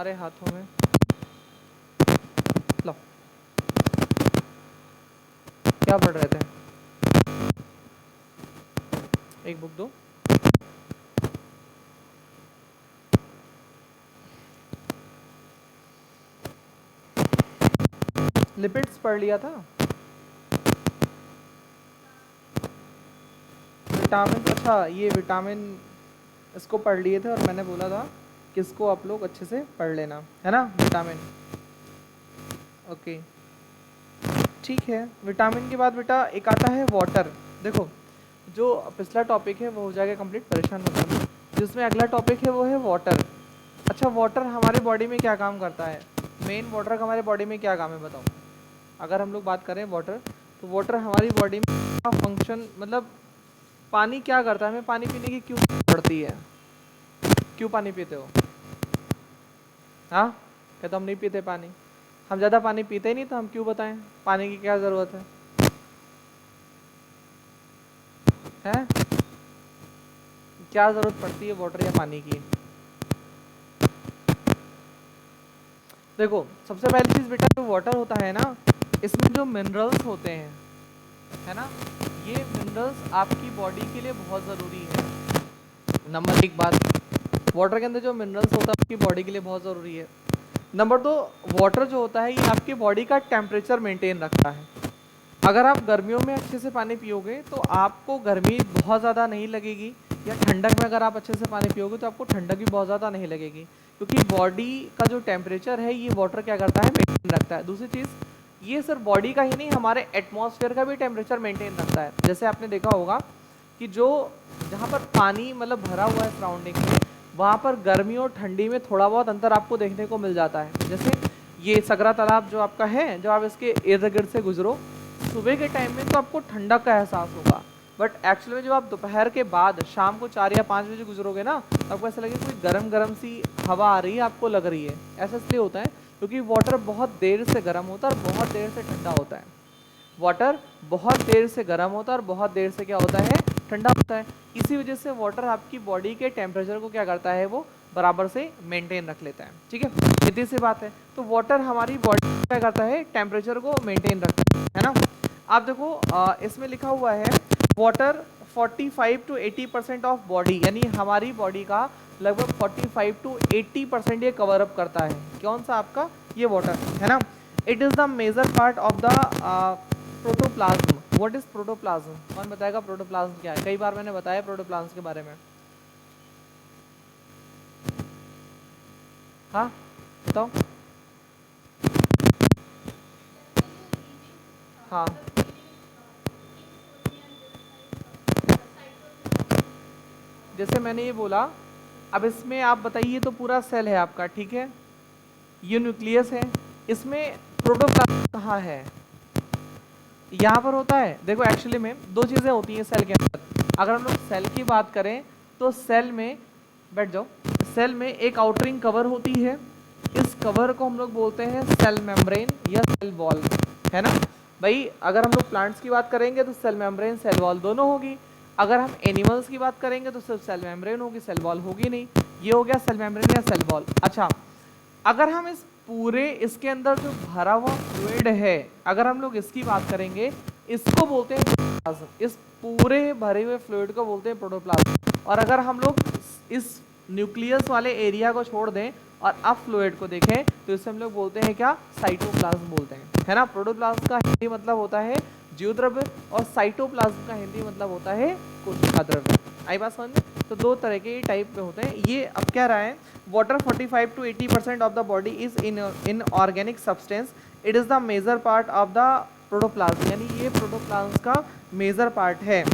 हमारे हाथों में, लो क्या पढ़ रहे थे? एक बुक दो। लिपिड्स पढ़ लिया था। विटामिन, अच्छा ये विटामिन इसको पढ़ लिए थे और मैंने बोला था कि इसको आप लोग अच्छे से पढ़ लेना, है ना, विटामिन। ओके ठीक है। विटामिन के बाद बेटा एक आता है वाटर। देखो जो पिछला टॉपिक है वो हो जाएगा कंप्लीट, परेशान मत होना। जिसमें अगला टॉपिक है वो है वाटर। अच्छा वाटर हमारे बॉडी में क्या काम करता है? मेन वाटर का हमारे बॉडी में क्या काम है बताओ? अगर हम लोग बात करें वाटर, तो वाटर हमारी बॉडी में फंक्शन, मतलब पानी क्या करता है, हमें पानी पीने की क्यों पड़ती है? क्यों पानी पीते हो? हाँ क्या तो हम नहीं पीते पानी? हम ज़्यादा पानी पीते ही नहीं, तो हम क्यों बताएं पानी की क्या ज़रूरत है? हैं? क्या ज़रूरत पड़ती है वाटर या पानी की? देखो सबसे पहली चीज़ बेटा, जो वाटर होता है ना, इसमें जो मिनरल्स होते हैं, है ना, ये मिनरल्स आपकी बॉडी के लिए बहुत ज़रूरी है। नंबर एक बात, वाटर के अंदर जो मिनरल्स होता है आपकी बॉडी के लिए बहुत ज़रूरी है। नंबर दो, वाटर जो होता है ये आपकी बॉडी का टेम्परेचर मेंटेन रखता है। अगर आप गर्मियों में अच्छे से पानी पियोगे तो आपको गर्मी बहुत ज़्यादा नहीं लगेगी, या ठंडक में अगर आप अच्छे से पानी पियोगे तो आपको ठंडक भी बहुत ज़्यादा नहीं लगेगी, क्योंकि बॉडी का जो टेम्परेचर है ये वाटर क्या करता है, मेंटेन रखता है। दूसरी चीज़, ये सिर्फ बॉडी का ही नहीं, हमारे एटमॉस्फेयर का भी टेम्परेचर मेंटेन रखता है। जैसे आपने देखा होगा कि जो जहाँ पर पानी मतलब भरा हुआ है सराउंडिंग में, वहाँ पर गर्मी और ठंडी में थोड़ा बहुत अंतर आपको देखने को मिल जाता है। जैसे ये सकरा तालाब जो आपका है, जब आप इसके इर्द गिर्द से गुजरो सुबह के टाइम में तो आपको ठंडक का एहसास होगा, बट एक्चुअली में जब आप दोपहर के बाद शाम को 4 या 5 बजे गुजरोगे ना, तो आपको ऐसा लगेगा कोई गरम गरम सी हवा आ रही है, आपको लग रही है। ऐसा इसलिए होता है क्योंकि वाटर बहुत देर से गर्म होता है और बहुत देर से ठंडा होता है। वाटर बहुत देर से गर्म होता है और बहुत देर से क्या होता है, ठंडा होता है। इसी वजह से वाटर आपकी बॉडी के टेम्परेचर को क्या करता है, वो बराबर से मेंटेन रख लेता है। ठीक है, इतनी सी बात है। तो वाटर हमारी बॉडी क्या करता है, टेम्परेचर को मेंटेन रखता है ना। आप देखो इसमें लिखा हुआ है वाटर 45 to 80% ऑफ बॉडी, यानी हमारी बॉडी का लगभग 45 to 80% ये कवर अप करता है। कौन सा आपका, ये वाटर, है ना। It is the major part of the protoplasm. What is protoplasm? कौन बताएगा प्रोटोप्लाज्म क्या है? कई बार मैंने बताया प्रोटोप्लाज्म के बारे में। हाँ बताओ। हाँ जैसे मैंने ये बोला, अब इसमें आप बताइए, तो पूरा सेल है आपका, ठीक है, ये न्यूक्लियस है, इसमें प्रोटोप्लाज्म कहाँ है? यहाँ पर होता है। देखो एक्चुअली में दो चीज़ें होती हैं सेल के अंदर। अगर हम लोग सेल की बात करें तो सेल में, बैठ जाओ, सेल में एक आउटरिंग कवर होती है, इस कवर को हम लोग बोलते हैं सेल मेम्ब्रेन या सेल वॉल, है ना भाई। अगर हम लोग प्लांट्स की बात करेंगे तो सेल मेम्ब्रेन सेल वॉल दोनों होगी। अगर हम एनिमल्स की बात करेंगे तो सिर्फ सेल मेम्ब्रेन होगी, सेल वॉल होगी नहीं। ये हो गया सेल मेम्ब्रेन या सेल वॉल। अच्छा, अगर हम इस पूरे इसके अंदर जो भरा हुआ फ्लूइड है, अगर हम लोग इसकी बात करेंगे, इसको बोलते हैं प्रोटोप्लाज्म। इस पूरे भरे हुए फ्लूइड को बोलते हैं प्रोटोप्लाज्म। और अगर हम लोग इस न्यूक्लियस वाले एरिया को छोड़ दें और अब फ्लूइड को देखें तो इसे हम लोग बोलते हैं क्या, साइटोप्लाज्म बोलते हैं, है ना। प्रोटोप्लाज्म का हिंदी मतलब होता है जीवद्रव्य और साइटोप्लाज्म का हिंदी मतलब होता है कोशिका द्रव्य। आई बात समझ में? तो दो तरह के टाइप में होते हैं। ये अब क्या रहा है, water 45 to 80% of the body is in organic substance. It is the major part of the protoplasm, यानी ये प्रोटोप्लाज्म का मेजर पार्ट है।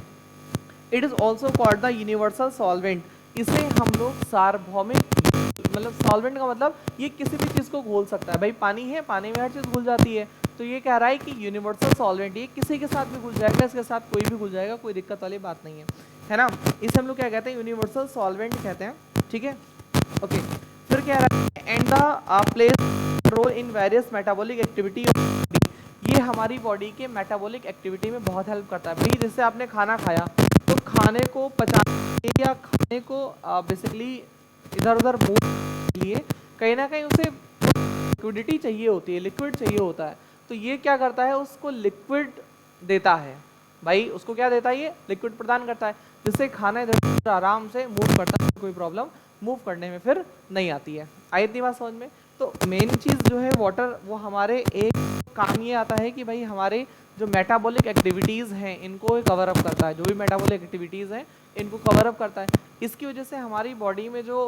It is also called the universal solvent. इसे हम लोग सार्वभौमिक, मतलब सॉल्वेंट का मतलब ये किसी भी चीज़ को घोल सकता है। भाई पानी है, पानी में हर चीज़ घुल जाती है, तो ये कह रहा है कि यूनिवर्सल सॉल्वेंट, ये किसी के साथ भी घुल जाएगा, इसके साथ कोई भी घुल जाएगा, कोई दिक्कत वाली बात नहीं है ना। इसे हम लोग क्या कहते हैं, यूनिवर्सल सॉल्वेंट कहते हैं, ठीक है। ओके, फिर क्या रहा है, and the plays role in various metabolic activity. ये हमारी बॉडी के मेटाबॉलिक एक्टिविटी में बहुत हेल्प करता है। भाई जैसे आपने खाना खाया तो खाने को पचाने या खाने को बेसिकली इधर उधर मूव के लिए कहीं ना कहीं उसे लिक्विडिटी चाहिए होती है, लिक्विड चाहिए होता है, तो ये क्या करता है, उसको लिक्विड देता है भाई, उसको क्या देता है, ये लिक्विड प्रदान करता है, जिससे खाना इधर आराम से मूव करता है, कोई प्रॉब्लम मूव करने में फिर नहीं आती है। आई इतनी बात समझ में? तो मेन चीज़ जो है वाटर, वो हमारे एक काम ये आता है कि भाई हमारे जो मेटाबॉलिक एक्टिविटीज़ हैं इनको कवर अप करता है, जो भी मेटाबॉलिक एक्टिविटीज़ हैं इनको कवर अप करता है। इसकी वजह से हमारी बॉडी में जो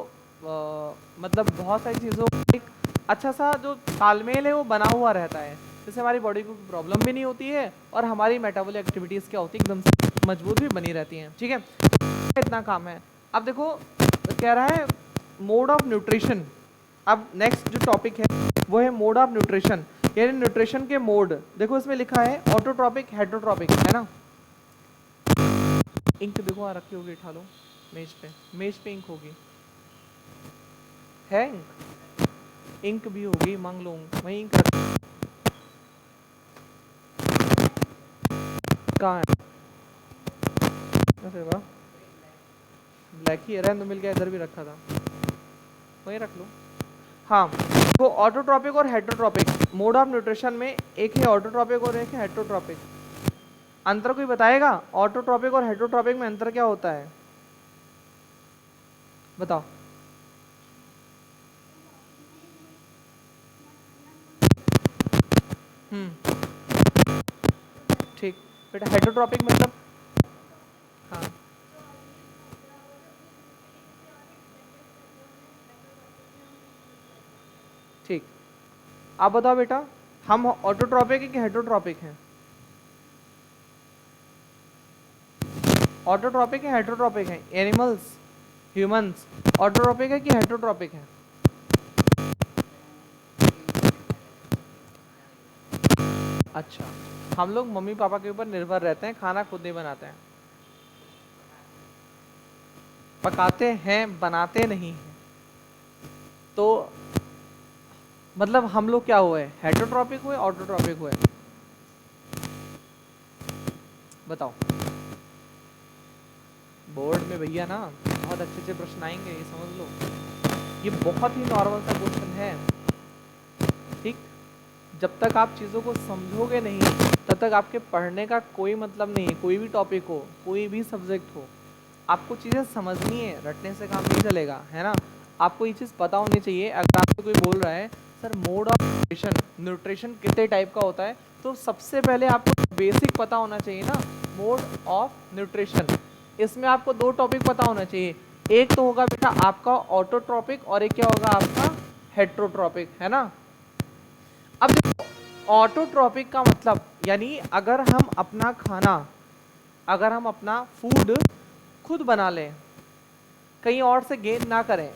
मतलब बहुत सारी चीज़ों का एक अच्छा सा जो तालमेल है वो बना हुआ रहता है, जिससे हमारी बॉडी को प्रॉब्लम भी नहीं होती है और हमारी मेटाबॉलिक एक्टिविटीज़ क्या होती है, एकदम से मजबूत भी बनी रहती हैं। ठीक है, तो इतना काम है। अब देखो कह रहा है मोड ऑफ न्यूट्रिशन। अब नेक्स्ट जो टॉपिक है वो है मोड ऑफ न्यूट्रिशन, यानी न्यूट्रिशन के मोड। देखो इसमें लिखा है ऑटोट्रॉपिक, हेटरोट्रॉपिक, है ना। इंक देखो आ रखी होगी, उठा लो मेज पे इंक होगी, है इंक भी होगी, मांग लो वही इंक कहाँ है, अरे वाह ब्लैक ही है, तो मिल गया, इधर भी रखा था, वही रख लो। हाँ, तो ऑटोट्रॉपिक और हेटरोट्रॉपिक मोड ऑफ न्यूट्रिशन में एक है ऑटोट्रॉपिक और एक है हेटरोट्रॉपिक। अंतर कोई बताएगा? ऑटोट्रॉपिक और हेटरोट्रॉपिक में अंतर क्या होता है, बताओ। ठीक बेटा, हेटरोट्रॉपिक मतलब, हाँ ठीक, आप बताओ बेटा, हम ऑटोट्रॉपिक है कि हेटरोट्रॉपिक हैं? ऑटोट्रॉपिक है हेटरोट्रॉपिक है? एनिमल्स, ह्यूमंस ऑटोट्रॉपिक है कि हेटरोट्रॉपिक है? अच्छा, हम लोग मम्मी पापा के ऊपर निर्भर रहते हैं, खाना खुद नहीं बनाते हैं, पकाते हैं, बनाते नहीं हैं, तो मतलब हम लोग क्या हुए, हेटरोट्रॉपिक हुए, ऑटोट्रॉपिक हुए? बताओ। बोर्ड में भैया ना बहुत अच्छे अच्छे प्रश्न आएंगे, ये समझ लो, ये बहुत ही नॉर्मल सा क्वेश्चन है। ठीक, जब तक आप चीज़ों को समझोगे नहीं तब तक आपके पढ़ने का कोई मतलब नहीं है। कोई भी टॉपिक हो, कोई भी सब्जेक्ट हो, आपको चीज़ें समझनी है, रटने से काम नहीं चलेगा, है ना। आपको ये चीज़ पता होनी चाहिए। अगर आपको कोई बोल रहा है sir mode of nutrition, nutrition कितने टाइप का होता है, तो सबसे पहले आपको बेसिक पता होना चाहिए ना, मोड ऑफ न्यूट्रिशन। इसमें आपको दो टॉपिक पता होना चाहिए, एक तो होगा बेटा आपका ऑटोट्रॉपिक और एक क्या होगा आपका हेटरोट्रॉपिक, है ना। अब देखो ऑटोट्रॉपिक का मतलब यानी अगर हम अपना खाना, अगर हम अपना फूड खुद बना लें, कहीं और से गेन ना करें,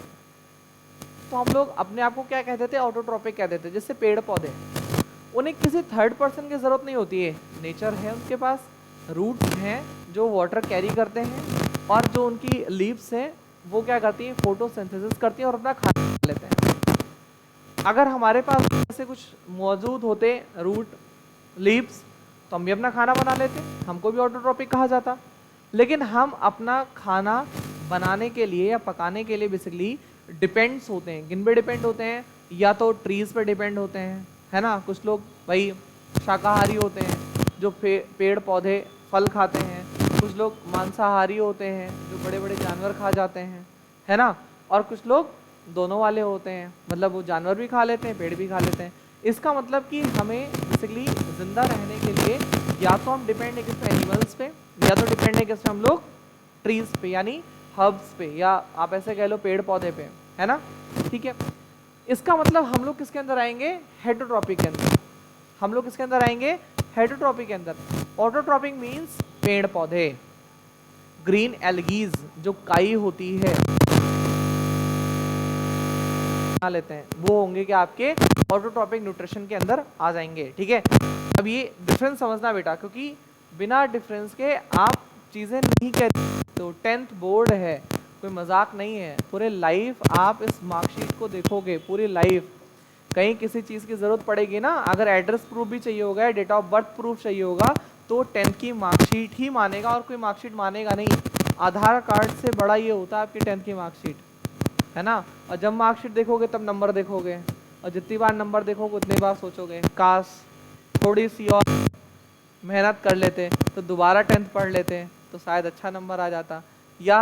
तो हम लोग अपने आप को क्या कहते थे, ऑटोट्रॉपिक कहते थे। जैसे पेड़ पौधे, उन्हें किसी थर्ड पर्सन की जरूरत नहीं होती है, नेचर है उनके पास, रूट्स हैं जो वाटर कैरी करते हैं, और जो उनकी लीव्स हैं वो क्या करती हैं, फोटोसिंथेसिस करती हैं और अपना खाना बना लेते हैं। अगर हमारे पास ऐसे कुछ मौजूद होते रूट, लीव्स, तो हम भी अपना खाना बना लेते, हमको भी ऑटोट्रॉपिक कहा जाता। लेकिन हम अपना खाना बनाने के लिए या पकाने के लिए बेसिकली डिपेंड्स होते हैं। किन पे डिपेंड होते हैं? या तो ट्रीज पे डिपेंड होते हैं, है ना। कुछ लोग भाई शाकाहारी होते हैं जो पेड़ पौधे फल खाते हैं, कुछ लोग मांसाहारी होते हैं जो बड़े बड़े जानवर खा जाते हैं, है ना। और कुछ लोग दोनों वाले होते हैं, मतलब वो जानवर भी खा लेते हैं, पेड़ भी खा लेते हैं। इसका मतलब कि हमें बेसिकली जिंदा रहने के लिए या तो हम डिपेंड है किस पे, एनिमल्स पे, या तो डिपेंड है किस पे हम लोग, ट्रीज पे यानी हर्ब्स पे, या आप ऐसे कह लो पेड़ पौधे पे, है ना। ठीक है, इसका मतलब हम लोग किसके अंदर आएंगे, हेटरोट्रॉपिक के अंदर। हम लोग किसके अंदर आएंगे, हेटरोट्रॉपिक के अंदर। ऑटोट्रॉपिक मीन्स पेड़ पौधे, ग्रीन एल्गीज जो काई होती है लेते हैं, वो होंगे कि आपके ऑटोट्रॉपिक न्यूट्रिशन के अंदर आ जाएंगे। ठीक है, अब ये डिफरेंस समझना बेटा, क्योंकि बिना डिफरेंस के आप चीजें नहीं कह, तो 10th बोर्ड है, कोई मजाक नहीं है। पूरे लाइफ आप इस मार्कशीट को देखोगे, पूरी लाइफ कहीं किसी चीज की जरूरत पड़ेगी ना, अगर एड्रेस प्रूफ भी चाहिए होगा, डेट ऑफ बर्थ प्रूफ चाहिए होगा, तो 10th की मार्कशीट ही मानेगा और कोई मार्कशीट मानेगा नहीं। आधार कार्ड से बड़ा ये होता है आपकी 10th की मार्कशीट। है ना। और जब मार्कशीट देखोगे तब नंबर देखोगे, और जितनी बार नंबर देखोगे उतनी बार सोचोगे काश थोड़ी सी और मेहनत कर लेते तो दोबारा 10th पढ़ लेते तो शायद अच्छा नंबर आ जाता, या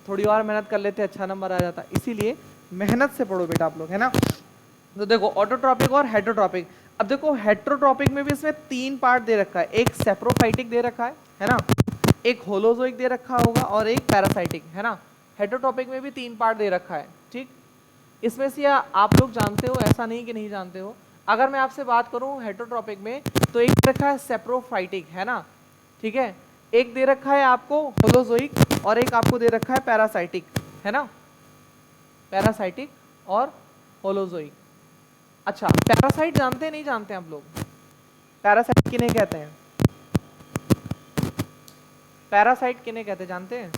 थोड़ी और मेहनत कर लेते अच्छा नंबर आ जाता। इसीलिए मेहनत से पढ़ो बेटा आप लोग, है ना। तो देखो ऑटोट्रॉपिक और हेटरोट्रॉपिक। अब देखो हेटरोट्रॉपिक में भी इसमें 3 पार्ट दे रखा है, एक सेप्रोफाइटिक दे रखा है ना, एक होलोजोइक दे रखा होगा और एक पैरासाइटिक, है ना। हेटरोट्रॉपिक में भी 3 पार्ट दे रखा है, ठीक। इसमें से आप लोग जानते हो, ऐसा नहीं कि नहीं जानते हो। अगर मैं आपसे बात करूं हेटरोट्रॉपिक में, तो एक दे रखा है सेप्रोफाइटिक, है ना, ठीक है। एक दे रखा है आपको होलोजोइक और एक आपको दे रखा है पैरासाइटिक, है ना, पैरासाइटिक और होलोजोइक। अच्छा, पैरासाइट जानते हैं नहीं जानते हैं आप लोग? पैरासाइट किन्हें कहते हैं? पैरासाइट किन्हें कहते हैं जानते हैं?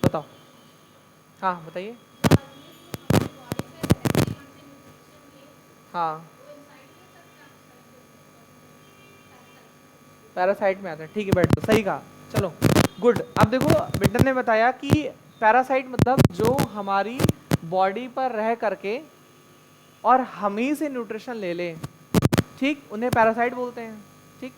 बताओ, हाँ बताइए। हाँ, पैरासाइट में आता है, ठीक है, बैठ, तो सही कहा, चलो गुड। अब देखो बिटन ने बताया कि पैरासाइट मतलब जो हमारी बॉडी पर रह करके और हम ही से न्यूट्रिशन ले ले, ठीक, उन्हें पैरासाइट बोलते हैं, ठीक।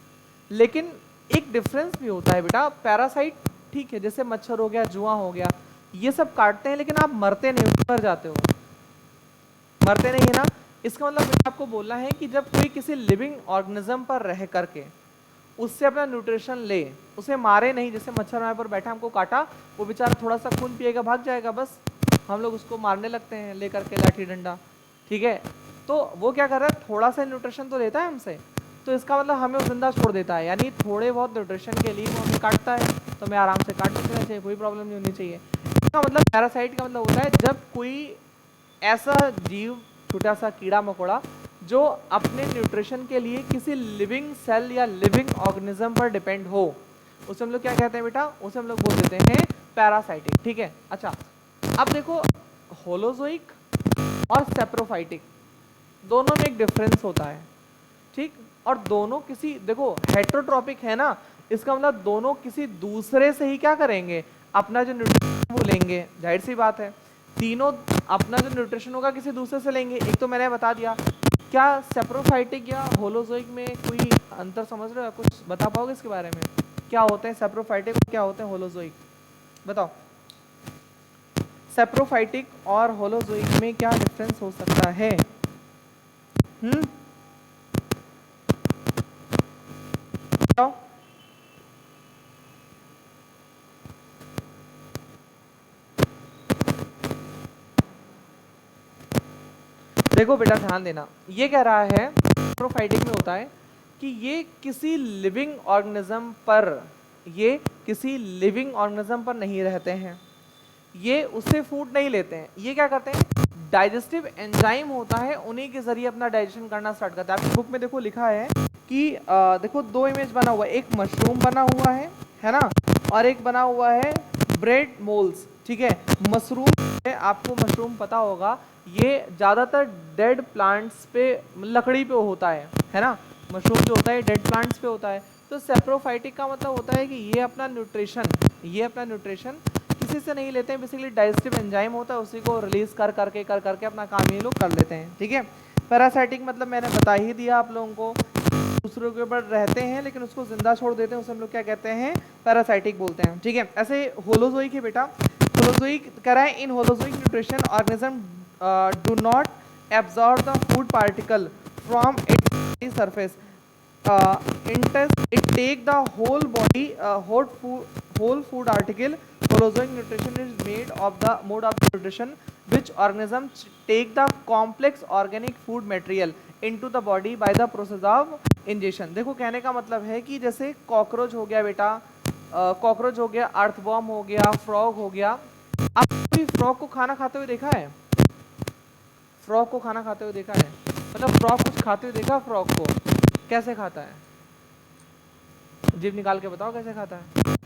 लेकिन एक डिफरेंस भी होता है बेटा, पैरासाइट ठीक है जैसे मच्छर हो गया, जुआ हो गया, ये सब काटते हैं लेकिन आप मरते नहीं, मर जाते हो, मरते नहीं है ना। इसका मतलब बेटा आपको बोलना है कि जब कोई किसी लिविंग ऑर्गेनिज्म पर रह करके उससे अपना न्यूट्रिशन ले, उसे मारे नहीं, जैसे मच्छर हमारे पर बैठा हमको काटा, वो बेचारा थोड़ा सा खून पिएगा भाग जाएगा, बस हम लोग उसको मारने लगते हैं लेकर के लाठी डंडा, ठीक है। तो वो क्या कर रहा है, थोड़ा सा न्यूट्रिशन तो लेता है हमसे, तो इसका मतलब हमें वो जिंदा छोड़ देता है, यानी थोड़े बहुत न्यूट्रिशन के लिए वो हमें काटता है, तो हमें आराम से काट देना चाहिए, कोई प्रॉब्लम नहीं होनी चाहिए। इसका मतलब पैरासाइट का मतलब होता है जब कोई ऐसा जीव, छोटा सा कीड़ा मकोड़ा जो अपने न्यूट्रिशन के लिए किसी लिविंग सेल या लिविंग ऑर्गेनिज्म पर डिपेंड हो, उसे हम लोग क्या कहते हैं बेटा, उसे हम लोग बोल देते हैं पैरासाइटिक, ठीक है। अच्छा, अब देखो होलोजोइक और सेप्रोफाइटिक दोनों में एक डिफरेंस होता है, ठीक। और दोनों किसी, देखो हेटरोट्रॉपिक है ना, इसका मतलब दोनों किसी दूसरे से ही क्या करेंगे, अपना जो न्यूट्रिशन वो लेंगे, जाहिर सी बात है, तीनों अपना जो न्यूट्रिशन होगा किसी दूसरे से लेंगे। एक तो मैंने बता दिया, क्या सेप्रोफाइटिक या होलोजोइक में कोई अंतर समझ रहे हो, कुछ बता पाओगे इसके बारे में, क्या होते हैं सेप्रोफाइटिक, क्या होते हैं होलोजोइक, बताओ। सेप्रोफाइटिक और होलोजोइक में क्या डिफरेंस हो सकता है? बताओ। देखो बेटा ध्यान देना, ये कह रहा है सेप्रोफाइटिक में होता है कि ये किसी लिविंग ऑर्गेनिज्म पर, ये किसी लिविंग ऑर्गेनिज्म पर नहीं रहते हैं, ये उससे फूड नहीं लेते हैं, ये क्या करते हैं, डाइजेस्टिव एंजाइम होता है, उन्हीं के जरिए अपना डाइजेशन करना स्टार्ट करता है। आपकी बुक में देखो लिखा है कि देखो 2 इमेज बना हुआ है, एक मशरूम बना हुआ है ना, और एक बना हुआ है ब्रेड मोल्स, ठीक है। मशरूम, आपको मशरूम पता होगा, ये ज़्यादातर डेड प्लांट्स पे, लकड़ी पे होता है ना, मशरूम जो होता है डेड प्लांट्स पे होता है। तो सेप्रोफाइटिक का मतलब होता है कि ये अपना न्यूट्रिशन किसी से नहीं लेते हैं, बेसिकली डाइजेस्टिव एंजाइम होता है, उसी को रिलीज कर करके अपना काम ये लोग कर लेते हैं, ठीक है। पैरासाइटिक मतलब मैंने बता ही दिया आप लोगों को, दूसरों के ऊपर रहते हैं लेकिन उसको जिंदा छोड़ देते हैं, उसे हम लोग क्या कहते हैं, पैरासाइटिक बोलते हैं, ठीक है। ऐसे होलोजोइक है बेटा, होलोजोइक कह रहा है in holozoic nutrition organism do not absorb the food particle from its surface. It take the whole body whole food article. Holozoic nutrition is made of the mode of nutrition which organisms take the complex organic food material into the body by the process of ingestion. देखो कहने का मतलब है कि जैसे cockroach हो गया बेटा, कॉकरोच हो गया, अर्थवॉर्म हो गया, फ्रॉग हो गया। आप कभी फ्रॉग को खाना खाते हुए देखा है? फ्रॉग को खाना खाते हुए देखा है? मतलब फ्रॉग कुछ खाते हुए देखा? फ्रॉग को कैसे खाता है? जीभ निकाल के बताओ कैसे खाता है?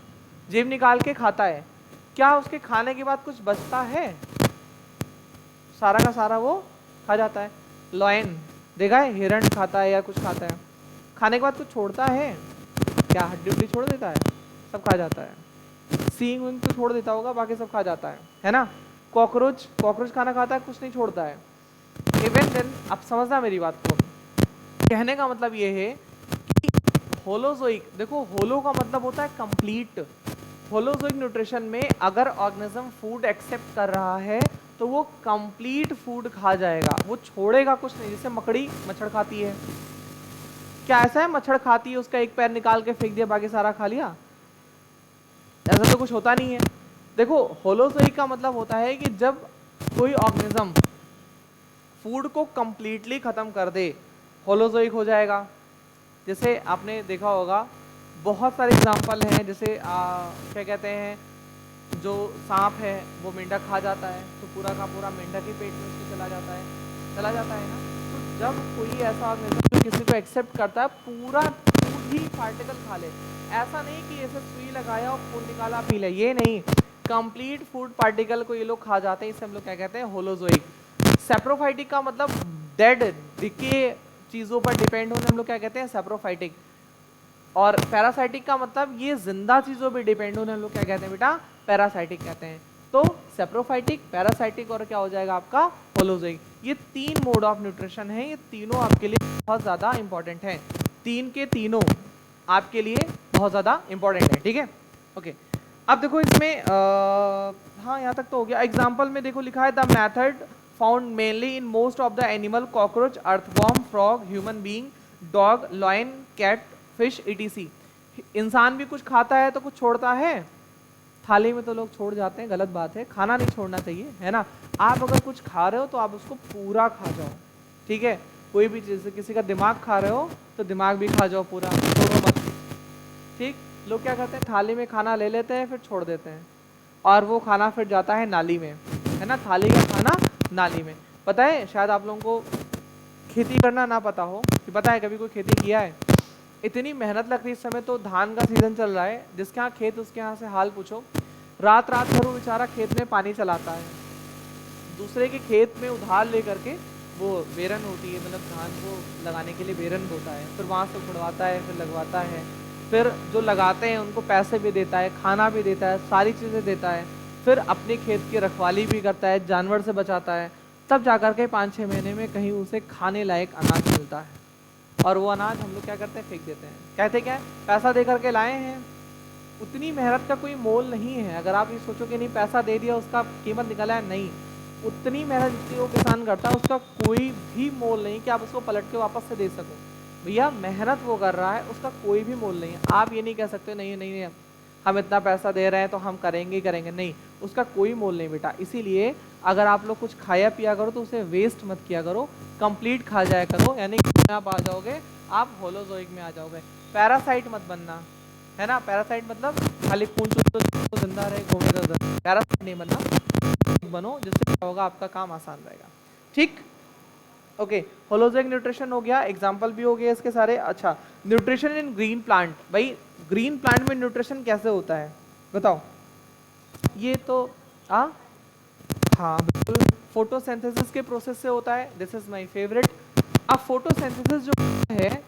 जीभ निकाल के खाता है। क्या उसके खाने के बाद कुछ बचता है? सारा का सारा वो खा जाता है। लॉयन देखा है, हिरण खाता है या कुछ खाता है, खाने के बाद कुछ छोड़ता है क्या? हड्डी उड्डी छोड़ देता है? सब खा जाता है। सींग विंग तो छोड़ देता होगा, बाकी सब खा जाता है ना। कॉकरोच, कॉकरोच खाना खाता है, कुछ नहीं छोड़ता है। इवन देन, आप समझना मेरी बात को, कहने का मतलब ये है कि होलोजोइक, देखो होलो का मतलब होता है कंप्लीट। होलोजोइक न्यूट्रिशन में अगर ऑर्गेनिज्म फूड एक्सेप्ट कर रहा है तो वो कंप्लीट फूड खा जाएगा, वो छोड़ेगा कुछ नहीं। जैसे मकड़ी मच्छर खाती है, क्या ऐसा है मच्छर खाती है उसका एक पैर निकाल के फेंक दिया बाकी सारा खा लिया? ऐसा तो कुछ होता नहीं है। देखो होलोजोइक का मतलब होता है कि जब कोई ऑर्गेनिज्म फूड को कंप्लीटली खत्म कर दे, होलोजोइक हो जाएगा। जैसे आपने देखा होगा बहुत सारे एग्जाम्पल हैं, जैसे क्या कहते हैं, जो सांप है वो मेंढक खा जाता है तो पूरा का पूरा मेंढक ही पेट में उसके चला जाता है ना। तो जब कोई ऐसा ऑर्गेनिज्म किसी को एक्सेप्ट करता है, पूरा फूड ही पार्टिकल खा ले, ऐसा नहीं कि ऐसे सुई लगाया और खून निकाला पी ले, ये नहीं, कंप्लीट फूड पार्टिकल को ये लोग खा जाते हैं। इसे हम लोग क्या कहते हैं? होलोजोइक। सेप्रोफाइटिक का मतलब डेड, डिके चीजों पर डिपेंड होने, हम लोग क्या कहते हैं? सेप्रोफाइटिक। और पैरासाइटिक का मतलब ये जिंदा चीजों पे डिपेंड होने, हम लोग क्या कहते हैं बेटा? पैरासाइटिक कहते हैं। तो सेप्रोफाइटिक, पैरासाइटिक और क्या हो जाएगा आपका? होलोजोइक। ये 3 मोड ऑफ न्यूट्रिशन है, ये तीनों आपके लिए बहुत ज्यादा इंपॉर्टेंट है। 3 के तीनों आपके लिए बहुत ज्यादा इंपॉर्टेंट है, ठीक है? ओके, अब देखो इसमें हाँ यहाँ तक तो हो गया। एग्जाम्पल में देखो लिखा है the method found mainly in most of the animal, cockroach, earthworm, frog, human being, dog, lion, cat, fish, etc। इंसान भी कुछ खाता है तो कुछ छोड़ता है। थाली में तो लोग छोड़ जाते हैं, गलत बात है, खाना नहीं छोड़ना चाहिए, है ना। आप अगर कुछ खा रहे हो तो आप उसको पूरा खा जाओ, ठीक है। कोई भी चीज़, किसी का दिमाग खा रहे हो तो दिमाग भी खा जाओ पूरा, छोड़ो मत, ठीक। लोग क्या करते हैं, थाली में खाना ले लेते हैं फिर छोड़ देते हैं, और वो खाना फिर जाता है नाली में, है ना। थाली का खाना नाली में। पता है, शायद आप लोगों को खेती करना ना पता हो, कि पता है कभी कोई खेती किया है? इतनी मेहनत लगती है। इस समय तो धान का सीजन चल रहा है, जिसके यहाँ खेत उसके यहाँ से हाल पूछो। रात रात भर वो बेचारा खेत में पानी चलाता है, दूसरे के खेत में उधार ले करके वो बेरन होती है, मतलब धान को लगाने के लिए बेरन बोता है, फिर वहाँ से उखड़वाता है, फिर लगवाता है, फिर जो लगाते हैं उनको पैसे भी देता है, खाना भी देता है, सारी चीज़ें देता है, फिर अपने खेत की रखवाली भी करता है, जानवर से बचाता है, तब जाकर के 5-6 महीने में कहीं उसे खाने लायक अनाज मिलता है। और वो अनाज हम लोग क्या करते हैं? फेंक देते हैं। कहते क्या है? पैसा दे करके लाए हैं। उतनी मेहनत का कोई मोल नहीं है। अगर आप ये सोचो कि नहीं पैसा दे दिया उसका कीमत निकला है, नहीं, उतनी मेहनत जितनी वो किसान करता है उसका कोई भी मोल नहीं कि आप उसको पलट के वापस से दे सको। भैया मेहनत वो कर रहा है, उसका कोई भी मोल नहीं है। आप ये नहीं कह सकते नहीं नहीं नहीं हम इतना पैसा दे रहे हैं तो हम करेंगे ही करेंगे, नहीं, उसका कोई मोल नहीं बेटा। इसीलिए अगर आप लोग कुछ खाया पिया करो तो उसे वेस्ट मत किया करो, कंप्लीट खा जाया करो, यानी आप आ जाओगे, आप होलोजोइक में आ जाओगे। पैरासाइट मत बनना, है ना। पैरासाइट मतलब खाली खून चूस जिंदा रहे, घूमे तो पैरासाइट नहीं बनना, बनो, जिससे क्या होगा, आपका काम आसान रहेगा, ठीक। ओके, होलोजोइक न्यूट्रिशन हो गया, एग्जांपल भी हो गया इसके सारे। अच्छा, न्यूट्रिशन इन ग्रीन प्लांट। भाई ग्रीन प्लांट में न्यूट्रिशन कैसे होता है बताओ? ये तो हाँ बिल्कुल, फोटोसिंथेसिस के प्रोसेस से होता है। This is my favourite. अब फोटोसिंथेसिस जो है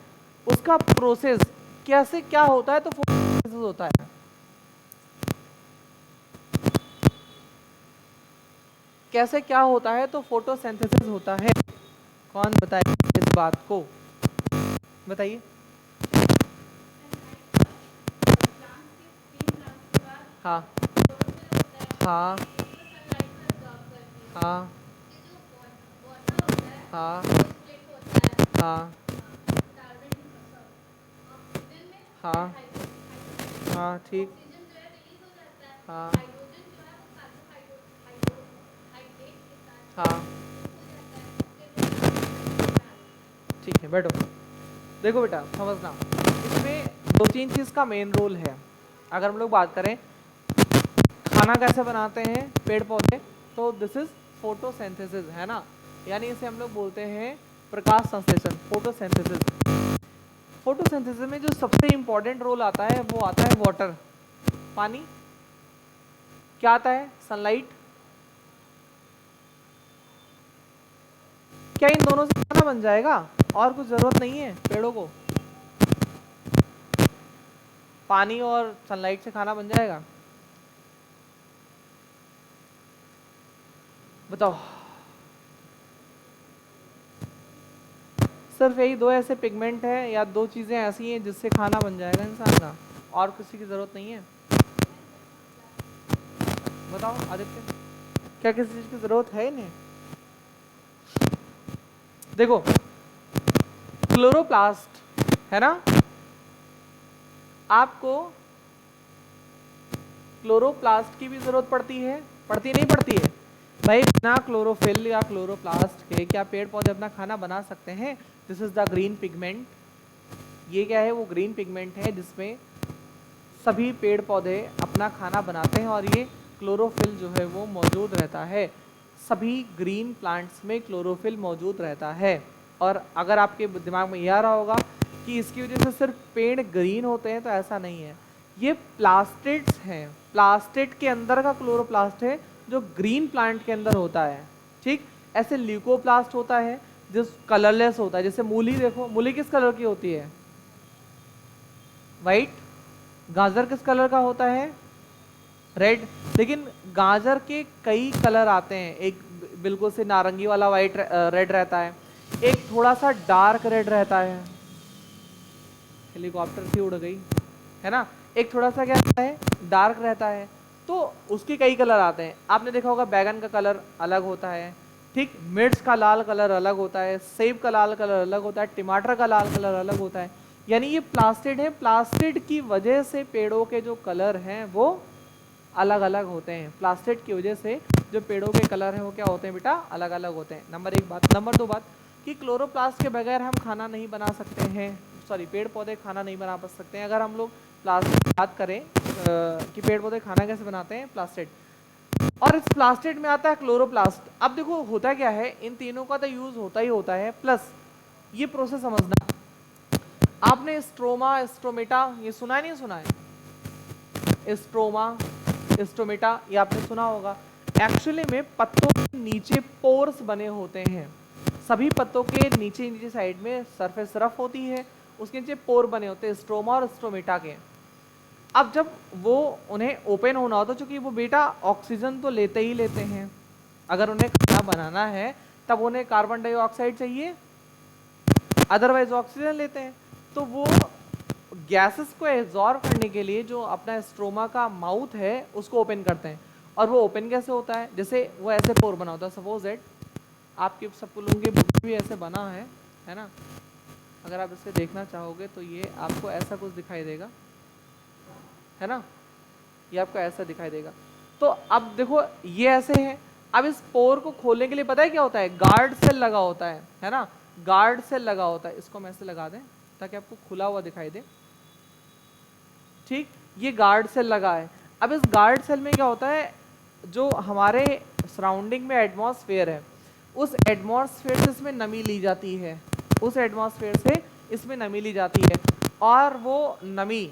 उसका प्रोसेस कैसे क्या होता है? तो फोटोसिंथेसिस होता है, कैसे क्या होता है? तो फोटोसिंथेसिस होता है। कौन बताए इस बात को? बताइए। हाँ हाँ हाँ हाँ हाँ हाँ हाँ, ठीक, हाँ हाँ, ठीक है, बैठो। देखो बेटा समझना, इसमें 2-3 चीज़ का मेन रोल है। अगर हम लोग बात करें खाना कैसे बनाते हैं पेड़ पौधे, तो दिस इज फोटोसिंथेसिस, है ना। यानी इसे हम लोग बोलते हैं प्रकाश संश्लेषण, फोटोसिंथेसिस। फोटोसिंथेसिस में जो सबसे इंपॉर्टेंट रोल आता है वो आता है वाटर, पानी। क्या आता है? सनलाइट। क्या इन दोनों से खाना बन जाएगा? और कुछ जरूरत नहीं है पेड़ों को? पानी और सनलाइट से खाना बन जाएगा? बताओ। सिर्फ यही दो ऐसे पिगमेंट हैं या दो चीजें ऐसी हैं जिससे खाना बन जाएगा इंसान का, और किसी की जरूरत नहीं है। बताओ आदित्य, क्या किसी चीज की जरूरत है इन्हें? देखो क्लोरोप्लास्ट है ना, आपको क्लोरोप्लास्ट की भी जरूरत पड़ती है, पड़ती नहीं पड़ती है भाई? बिना क्लोरोफिल या क्लोरोप्लास्ट के क्या पेड़ पौधे अपना खाना बना सकते हैं? This is the green pigment. ये क्या है? वो ग्रीन पिगमेंट है जिसमें सभी पेड़ पौधे अपना खाना बनाते हैं और ये क्लोरोफिल जो है वो मौजूद रहता है। सभी ग्रीन प्लांट्स में क्लोरोफिल मौजूद रहता है। और अगर आपके दिमाग में यह आ रहा होगा कि इसकी वजह से सिर्फ पेड़ ग्रीन होते हैं, तो ऐसा नहीं है। ये प्लास्टिड्स हैं, प्लास्टिड के अंदर का क्लोरोप्लास्ट है जो ग्रीन प्लांट के अंदर होता है। ठीक ऐसे ल्यूकोप्लास्ट होता है जो कलरलेस होता है। जैसे मूली देखो, मूली किस कलर की होती है? वाइट। गाजर किस कलर का होता है? रेड। लेकिन गाजर के कई कलर आते हैं, एक बिल्कुल से नारंगी वाला वाइट रेड रहता है, एक थोड़ा सा डार्क रेड रहता है, हेलीकॉप्टर सी उड़ गई है ना, एक थोड़ा सा क्या रहता है? डार्क रहता है। तो उसके कई कलर आते हैं। आपने देखा होगा बैगन का कलर अलग होता है, ठीक, मिर्च का लाल कलर अलग होता है, सेब का लाल कलर अलग होता है, टमाटर का लाल कलर अलग होता है। यानी ये प्लास्टिड है, प्लास्टिड की वजह से पेड़ों के जो कलर हैं वो अलग अलग होते हैं। प्लास्टिड की वजह से जो पेड़ों के कलर हैं वो क्या होते हैं बेटा? अलग अलग होते हैं। नंबर एक बात। नंबर दो बात कि क्लोरोप्लास्ट के बगैर हम खाना नहीं बना सकते हैं, सॉरी पेड़ पौधे खाना नहीं बना सकते हैं। अगर हम लोग प्लास्टिड की बात करें कि पेड़ पौधे खाना कैसे बनाते हैं, प्लास्टिड, और इस प्लास्टिड में आता है क्लोरोप्लास्ट। अब देखो होता क्या है, इन तीनों का तो यूज होता ही होता है, प्लस ये प्रोसेस समझना, आपने स्ट्रोमा स्ट्रोमेटा ये सुना है नहीं सुना है? स्ट्रोमा स्ट्रोमेटा ये आपने सुना होगा। एक्चुअली में पत्तों के नीचे पोर्स बने होते हैं। सभी पत्तों के नीचे नीचे साइड में सरफेस रफ होती है, उसके नीचे पोर बने होते हैं स्ट्रोमा और स्ट्रोमेटा के। अब जब वो उन्हें ओपन होना होता है, चूंकि वो बेटा ऑक्सीजन तो लेते ही लेते हैं, अगर उन्हें खाना बनाना है तब उन्हें कार्बन डाइऑक्साइड चाहिए, अदरवाइज ऑक्सीजन लेते हैं। तो वो गैसेस को एब्जॉर्ब करने के लिए जो अपना स्ट्रोमा का माउथ है उसको ओपन करते हैं। और वो ओपन कैसे होता है? जैसे वो ऐसे पोर बना होता है, सपोज दैट आपके सब लोगों की बुक भी ऐसे बना है ना, अगर आप इसे देखना चाहोगे तो ये आपको ऐसा कुछ दिखाई देगा, है ना, ये आपको ऐसा दिखाई देगा। तो अब देखो ये ऐसे है। अब इस पोर को खोलने के लिए पता है क्या होता है? गार्ड सेल लगा होता है ना, गार्ड सेल लगा होता है। इसको मैं ऐसे लगा दें ताकि आपको खुला हुआ दिखाई दे, ठीक, ये गार्ड सेल लगा है। अब इस गार्ड सेल में क्या होता है, जो हमारे सराउंडिंग में एटमॉस्फेयर है, उस एटमॉस्फेयर से इसमें नमी ली जाती है, उस एटमॉस्फेयर से इसमें नमी ली जाती है, और वो नमी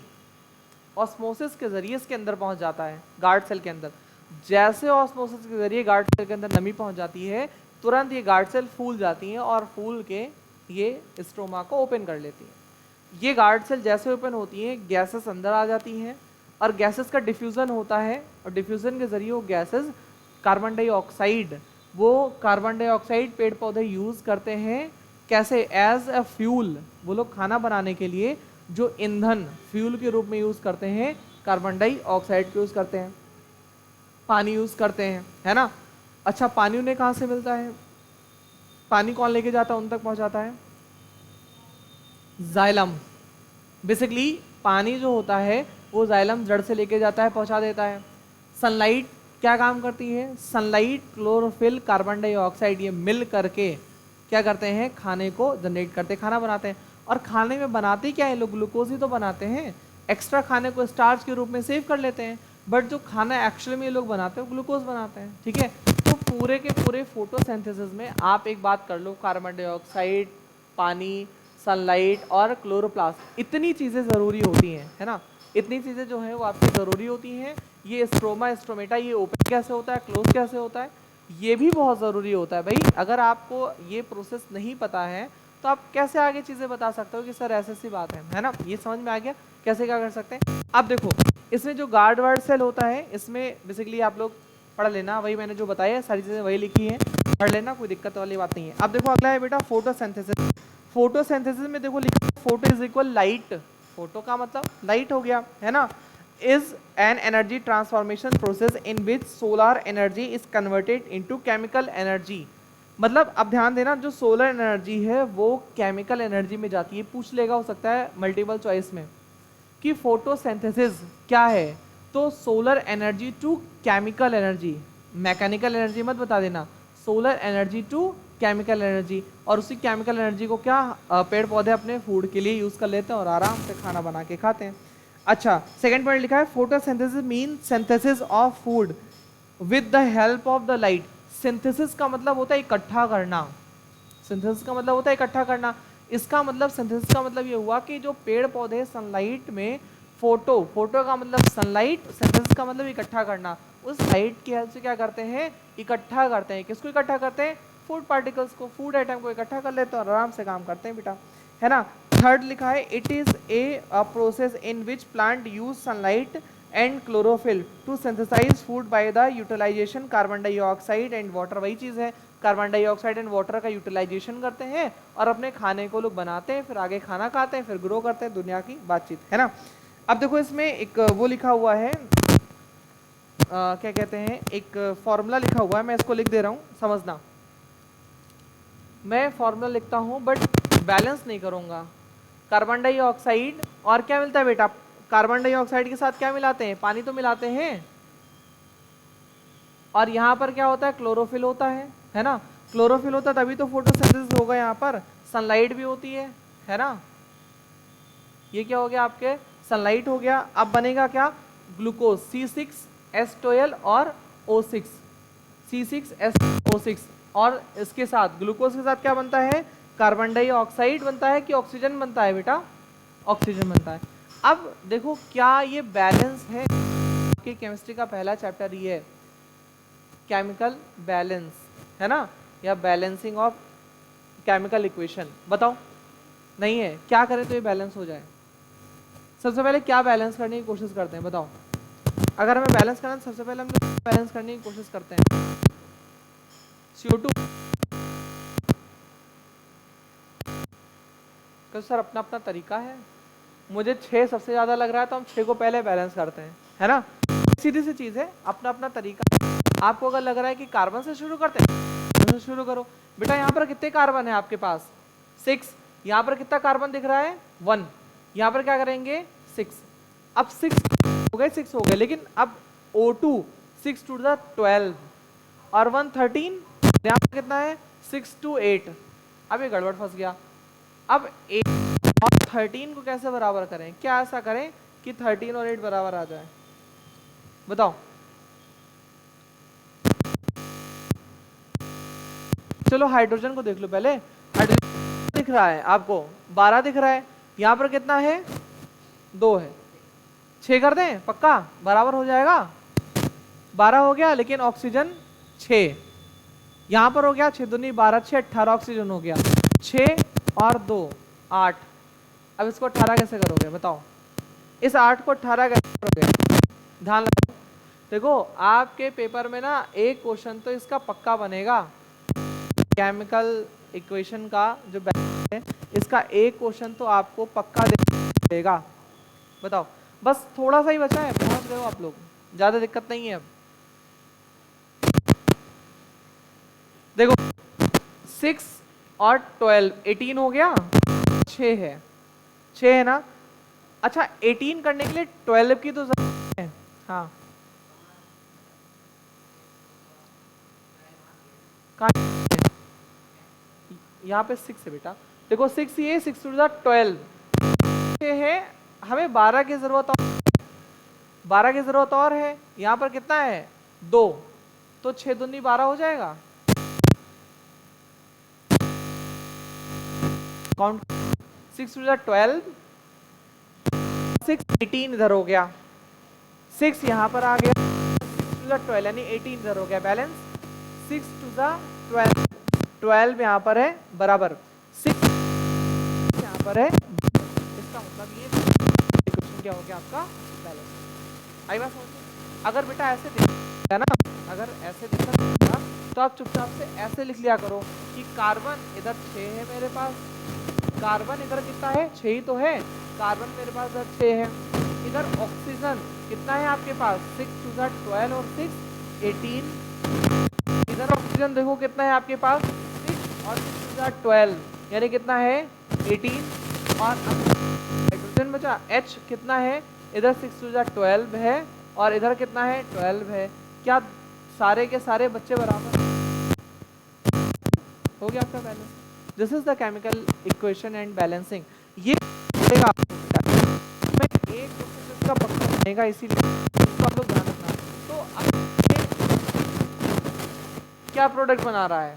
ऑस्मोसिस के जरिए इसके अंदर पहुंच जाता है, गार्ड सेल के अंदर। जैसे ऑस्मोसिस के जरिए गार्ड सेल के अंदर नमी पहुंच जाती है, तुरंत ये गार्ड सेल फूल जाती हैं और फूल के ये स्ट्रोमा को ओपन कर लेती है। ये गार्ड सेल जैसे ओपन होती हैं, गैसेस अंदर आ जाती हैं और गैसेस का डिफ्यूजन होता है, और डिफ्यूजन के जरिए वो गैसेस कार्बन डाइऑक्साइड, वो कार्बन डाइऑक्साइड पेड़ पौधे यूज करते हैं कैसे? As a fuel. वो लोग खाना बनाने के लिए जो ईंधन फ्यूल के रूप में यूज करते हैं, कार्बन डाइऑक्साइड को यूज करते हैं, पानी यूज करते हैं, है ना। अच्छा, पानी उन्हें कहाँ से मिलता है? पानी कौन लेके जाता है, उन तक पहुंचाता है? जाइलम। बेसिकली पानी जो होता है वो जाइलम जड़ से लेके जाता है, पहुंचा देता है। सनलाइट क्या काम करती है? सनलाइट, क्लोरोफिल, कार्बन डाइऑक्साइड, ये मिल करके क्या करते हैं? खाने को जनरेट करते हैं, खाना बनाते हैं। और खाने में बनाते क्या है लोग? ग्लूकोज ही तो बनाते हैं। एक्स्ट्रा खाने को स्टार्च के रूप में सेव कर लेते हैं, बट जो खाना एक्चुअली में ये लोग बनाते हैं वो ग्लूकोज बनाते हैं, ठीक है। तो पूरे के पूरे फोटोसिंथेसिस में आप एक बात कर लो, कार्बन डाइऑक्साइड, पानी, सनलाइट और क्लोरोप्लास्ट, इतनी चीज़ें ज़रूरी होती हैं, है ना। इतनी चीज़ें जो है वो आपकी ज़रूरी होती हैं। ये स्ट्रोमा स्ट्रोमेटा ये ओपन कैसे होता है, क्लोज कैसे होता है, ये भी बहुत ज़रूरी होता है भाई। अगर आपको ये प्रोसेस नहीं पता है तो आप कैसे आगे चीज़ें बता सकते हो कि सर ऐसी सी बात है ना। ये समझ में आ गया कैसे क्या कर सकते हैं। अब देखो इसमें जो गार्ड वार्ड सेल होता है, इसमें बेसिकली आप लोग पढ़ लेना, वही मैंने जो बताया सारी चीजें वही लिखी है, पढ़ लेना, कोई दिक्कत वाली बात नहीं है। अब देखो अगला है बेटा फोटोसिंथेसिस। फोटोसिंथेसिस में देखो लिखा photo is equal light, photo का मतलब लाइट हो गया, है ना। Is an energy transformation process in which solar energy is converted into chemical energy. मतलब अब ध्यान देना, जो सोलर एनर्जी है वो केमिकल एनर्जी में जाती है। पूछ लेगा हो सकता है मल्टीपल चॉइस में कि फोटोसिंथेसिस क्या है, तो solar energy to chemical energy, mechanical energy मत बता देना, solar energy to chemical energy. और उसी केमिकल एनर्जी को क्या पेड़ पौधे अपने फूड के लिए यूज कर लेते हैं और आराम से खाना बना के खाते हैं। अच्छा, सेकंड पॉइंट लिखा है photosynthesis mean synthesis of food with the help of the light. Synthesis का मतलब होता है इकट्ठा करना, सिंथेसिस का मतलब होता है इकट्ठा करना। इसका मतलब सिंथेसिस का मतलब ये हुआ कि जो पेड़ पौधे सनलाइट में फोटो का मतलब सनलाइट, सिंथेसिस का मतलब इकट्ठा करना, उस लाइट की हेल्प से क्या करते हैं, इकट्ठा करते हैं। किसको इकट्ठा करते हैं, फूड पार्टिकल्स को, फूड आइटम को इकट्ठा कर लेते हैं और आराम से काम करते हैं बेटा, है ना। थर्ड लिखा है it is a process in which plant use sunlight and chlorophyll to synthesize food by the utilization carbon dioxide and water. वही चीज है, कार्बन डाइऑक्साइड एंड वाटर का यूटिलाइजेशन करते हैं और अपने खाने को लोग बनाते हैं, फिर आगे खाना खाते हैं, फिर ग्रो करते हैं, दुनिया की बातचीत, है ना। अब देखो इसमें एक वो लिखा हुआ है क्या कहते हैं, एक फॉर्मूला लिखा हुआ है, मैं इसको लिख दे रहा हूँ, समझना। मैं फॉर्मूला लिखता हूँ बट बैलेंस नहीं करूँगा। कार्बन डाइऑक्साइड और क्या मिलता है बेटा, कार्बन डाइऑक्साइड के साथ क्या मिलाते हैं, पानी तो मिलाते हैं, और यहाँ पर क्या होता है, क्लोरोफिल होता है ना। क्लोरोफिल होता है तभी तो फोटोसिंथेसिस होगा, यहाँ पर सनलाइट भी होती है ना। ये क्या हो गया आपके, सनलाइट हो गया। अब बनेगा क्या, ग्लूकोज C6H12 और O6, C6H6, और इसके साथ ग्लूकोज के साथ क्या बनता है, कार्बन डाइऑक्साइड बनता है कि ऑक्सीजन बनता है बेटा, ऑक्सीजन बनता है। अब देखो क्या ये बैलेंस है, आपके केमिस्ट्री का पहला चैप्टर ये है, केमिकल बैलेंस, है ना, या बैलेंसिंग ऑफ केमिकल इक्वेशन। बताओ नहीं है, क्या करें तो ये बैलेंस हो जाए। सबसे पहले क्या बैलेंस करने की कोशिश करते हैं, बताओ। अगर हमें बैलेंस करना, सबसे पहले हम बैलेंस करने की कोशिश करते हैं, CO2। सर अपना अपना तरीका है, मुझे 6 सबसे ज्यादा लग रहा है तो हम 6 को पहले बैलेंस करते हैं, है ना। सीधी सी चीज है, अपना अपना तरीका। आपको अगर लग रहा है कि कार्बन से शुरू करते हैं, कार्बन से शुरू करो बेटा। यहाँ पर कितने कार्बन है आपके पास, 6। यहाँ पर कितना कार्बन दिख रहा है, 1। यहाँ पर क्या करेंगे, 6। अब 6 हो गए, लेकिन अब O2 6 to the 12 और 1 13, यहाँ पर कितना है, 6 to 8। अब ये गड़बड़ फंस गया। अब 8 और 13 को कैसे बराबर करें, क्या ऐसा करें कि 13 और 8 बराबर आ जाए, बताओ। चलो हाइड्रोजन को देख लो पहले। हाइड्रोजन दिख रहा है आपको, 12 दिख रहा है, यहाँ पर कितना है, 2 है। 6 कर दें, पक्का बराबर हो जाएगा, 12 हो गया, लेकिन ऑक्सीजन 6, यहाँ पर हो गया 6 दूनी 12, 6 18 ऑक्सीजन हो गया, 6 और 2 8। अब इसको 18 कैसे करोगे बताओ, इस 8 को 18 कैसे करोगे, ध्यान लगाओ। देखो आपके पेपर में ना एक क्वेश्चन तो इसका पक्का बनेगा, केमिकल इक्वेशन का जो बैलेंस है इसका एक क्वेश्चन तो आपको पक्का देगा। बताओ, बस थोड़ा सा ही बचा है, पहुंच गए हो आप लोग, ज्यादा दिक्कत नहीं है। अब देखो 6 और 12 18 हो गया, 6 है ना। अच्छा 18 करने के लिए 12 की तो जरूरत है, हाँ यहाँ पे 6 है बेटा। देखो 6 ये 6 to the 12 है, हमें 12 की जरूरत और है। यहाँ पर कितना है, 2, तो 6 दूनी 12 हो जाएगा। काउंट 6 to the 12, 6 18 इधर हो गया, 6 यहाँ पर आ गया, 6 to the 12 यानी 18 इधर हो गया, बैलेंस 6 to the 12 यहाँ पर है बराबर 6 यहाँ पर है। इसका मतलब ये इक्वेशन क्या हो गया आपका, बैलेंस। आई बात समझ में? अगर बेटा ऐसे देखा ना अगर ऐसे दिक्कत होगा तो आप चुपचाप से ऐसे लिख लिया करो कि कार्बन इधर 6 है मेरे पास, कार्बन इधर कितना है 6 ही तो है, कार्बन मेरे पास इधर 6 है, इधर ऑक्सीजन कितना है आपके पास 6 2 12 और 6 18, इधर ऑक्सीजन देखो कितना है आपके पास 6 और 6 2 12 यानी कितना है 18, और हाइड्रोजन बचा H कितना है इधर 6 2 12 है और इधर कितना है 12 है। क्या सारे के सारे बच्चे बराबर हो गया आपका balance? This is the chemical equation and balancing. ये मिलेगा आपको मैं एक क्वेश्चन का पक्का बनेगा, इसीलिए इसको आप लोग ध्यान रखना। तो क्या प्रोडक्ट बना रहा है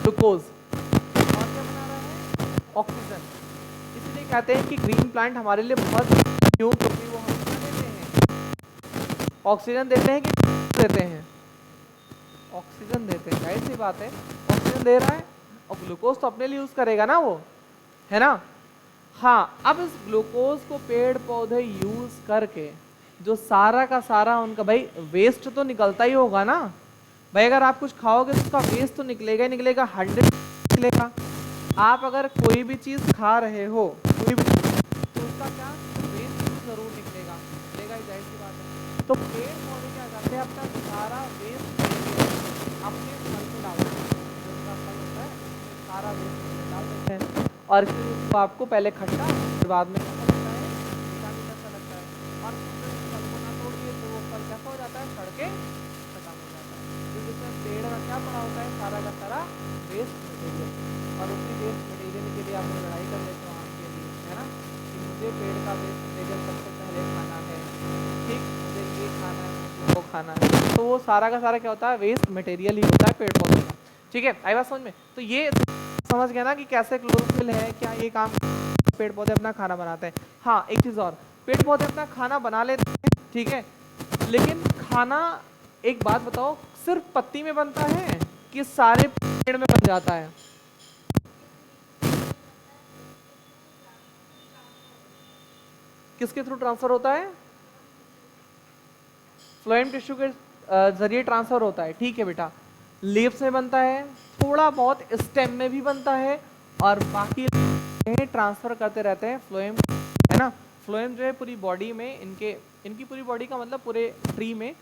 ग्लूकोज, और क्या बना रहा है ऑक्सीजन। इसलिए कहते हैं कि ग्रीन प्लांट हमारे लिए बहुत क्यों, क्योंकि वो हमें क्या देते हैं ऑक्सीजन देते हैं कि देते हैं ऑक्सीजन देते हैं, जाहिर सी बात है ऑक्सीजन दे रहा है और ग्लूकोज तो अपने लिए यूज करेगा ना वो, है ना। हाँ, अब इस ग्लूकोज को पेड़ पौधे यूज करके जो सारा का सारा उनका भाई वेस्ट तो निकलता ही होगा ना भाई, अगर आप कुछ खाओगे तो उसका वेस्ट तो निकलेगा ही निकलेगा, 100 निकलेगा। आप अगर कोई भी चीज खा रहे हो कोई भी तो उसका क्या वेस्ट जरूर निकलेगा, निकलेगा ही, जाहिर सी बात है। तो पेड़ पौधे क्या करते हैं अपना सारा वेस्ट अपने फल में डाल देते हैं, जो उनका फल होता है सारा वेस्ट डाल देते हैं और फिर उसको आपको पहले खट्टा फिर बाद में कैसा लगता है मीठा मीठा सा लगता है, और फिर उस फल को ना तोड़िए तो वो फल कैसा हो जाता है सड़ के खत्म हो जाता है। तो जिसमें पेड़ का क्या पड़ा होता है सारा का सारा वेस्ट मटेरियल, और उसी वेस्ट मटेरियल के लिए आप लोग लड़ाई कर लेते हो आम के लिए, है ना, कि मुझे पेड़ का वेस्ट मटेरियल सबसे पहले खाना है, ठीक, मुझे ये खाना है वो खाना है। तो वो सारा का सारा क्या होता है वेस्ट मटेरियल ही होता है पेड़ पौधे का। ठीक है, आई बात समझ में? तो ये समझ गया ना कि कैसे क्लोरोफिल है, क्या ये काम पेड़ पौधे अपना खाना बनाते हैं। हाँ, एक चीज और, पेड़ पौधे अपना खाना बना लेते हैं, ठीक है, लेकिन खाना एक बात बताओ सिर्फ पत्ती में बनता है कि सारे पेड़ में बन जाता है? किसके थ्रू ट्रांसफर होता है? फ्लोएम टिश्यू के जरिए ट्रांसफर होता है, ठीक है बेटा। लीव्स में बनता है, थोड़ा बहुत स्टेम में भी बनता है, और बाकी ट्रांसफर करते रहते हैं फ्लोएम, है ना। फ्लोएम जो है पूरी बॉडी में इनकी पूरी बॉडी का मतलब पूरे ट्री में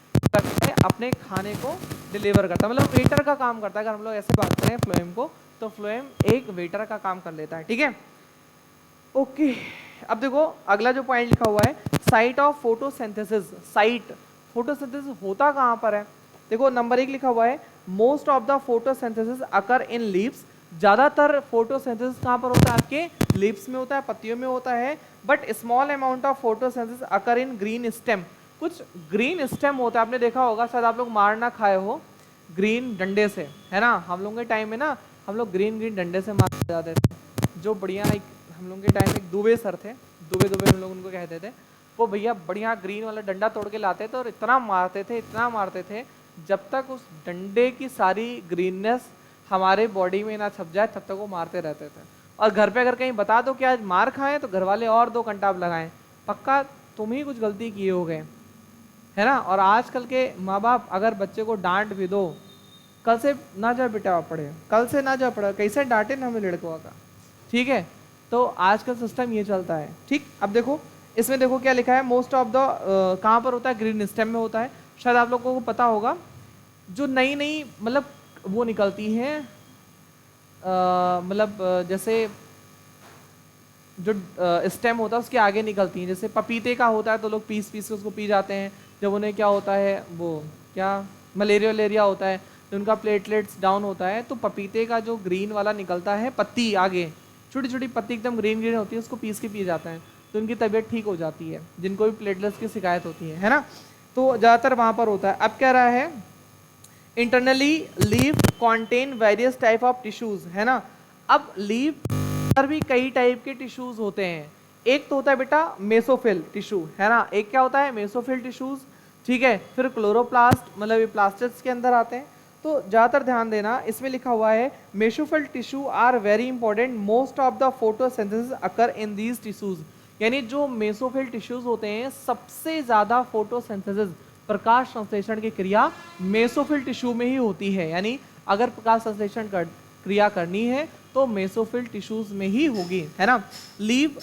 अपने खाने को डिलीवर करता है, मतलब वेटर का काम करता है। अगर हम लोग ऐसे बात करें फ्लोएम को, तो फ्लोएम एक वेटर का काम कर लेता है, ठीक है। ओके, अब देखो अगला जो पॉइंट लिखा हुआ है site of photosynthesis. Site photosynthesis होता कहाँ पर है? देखो नंबर 1 लिखा हुआ है most of the photosynthesis occur in leaves. ज्यादातर फोटोसिंथेसिस कहाँ पर होता है? आपके लीव्स में होता है, पत्तियों में होता है। But small amount of photosynthesis occur in green stem. कुछ ग्रीन स्टेम होता है, आपने देखा होगा, शायद आप लोग मार ना खाए हो ग्रीन डंडे से, है ना। हम लोगों के टाइम में ना हम लोग ग्रीन डंडे से मार जाते थे। जो बढ़िया एक हम लोगों के टाइम में एक दुबे सर थे, दुबे हम लोग उनको कहते थे, वो भैया बढ़िया ग्रीन वाला डंडा तोड़ के लाते थे और इतना मारते थे, इतना मारते थे, जब तक उस डंडे की सारी ग्रीननेस हमारे बॉडी में ना छप जाए तब तक वो मारते रहते थे। और घर पे अगर कहीं बता दो कि आज मार खाएं तो घर वाले और 2 कंटाप लगाएं, पक्का तुम ही कुछ गलती किए हो गए, है ना। और आजकल के माँ बाप अगर बच्चे को डांट भी दो, कल से ना जाओ बेटा पढ़े, कल से ना जाओ पढ़े, कैसे डांटे ना हमें लड़कों का, ठीक है। तो आज का सिस्टम ये चलता है, ठीक। अब देखो इसमें देखो क्या लिखा है, मोस्ट ऑफ द कहाँ पर होता है? ग्रीन स्टेम में होता है। शायद आप लोगों को पता होगा जो नई नई मतलब वो निकलती हैं, मतलब जैसे जो स्टेम होता है उसके आगे निकलती हैं, जैसे पपीते का होता है तो लोग पीस पीस के उसको पी जाते हैं, जब उन्हें क्या होता है वो क्या मलेरिया होता है, तो उनका प्लेटलेट्स डाउन होता है, तो पपीते का जो ग्रीन वाला निकलता है पत्ती आगे, छोटी छोटी पत्ती एकदम ग्रीन होती है, उसको पीस के पी जाते हैं, तो उनकी तबीयत ठीक हो जाती है, जिनको भी प्लेटलेट्स की शिकायत होती है ना। तो ज़्यादातर वहाँ पर होता है। अब कह रहा है internally leaf contain various type of tissues, है ना। अब लीफ पर भी कई टाइप के टिश्यूज होते हैं। एक तो होता है बेटा मेसोफिल टिश्यू, है ना, एक क्या होता है मेसोफिल टिश्यूज, ठीक है। फिर क्लोरोप्लास्ट, मतलब ये प्लास्टिड्स के अंदर आते हैं। तो ज़्यादातर ध्यान देना, इसमें लिखा हुआ है mesophyll tissue are very important, most of the photosynthesis occur in these tissues. यानी जो मेसोफिल टिश्यूज होते हैं सबसे ज़्यादा फोटोसिंथेसिस प्रकाश संश्लेषण की क्रिया मेसोफिल टिश्यू में ही होती है, यानी अगर प्रकाश संश्लेषण क्रिया करनी है तो मेसोफिल टिश्यूज में ही होगी, है ना। लीव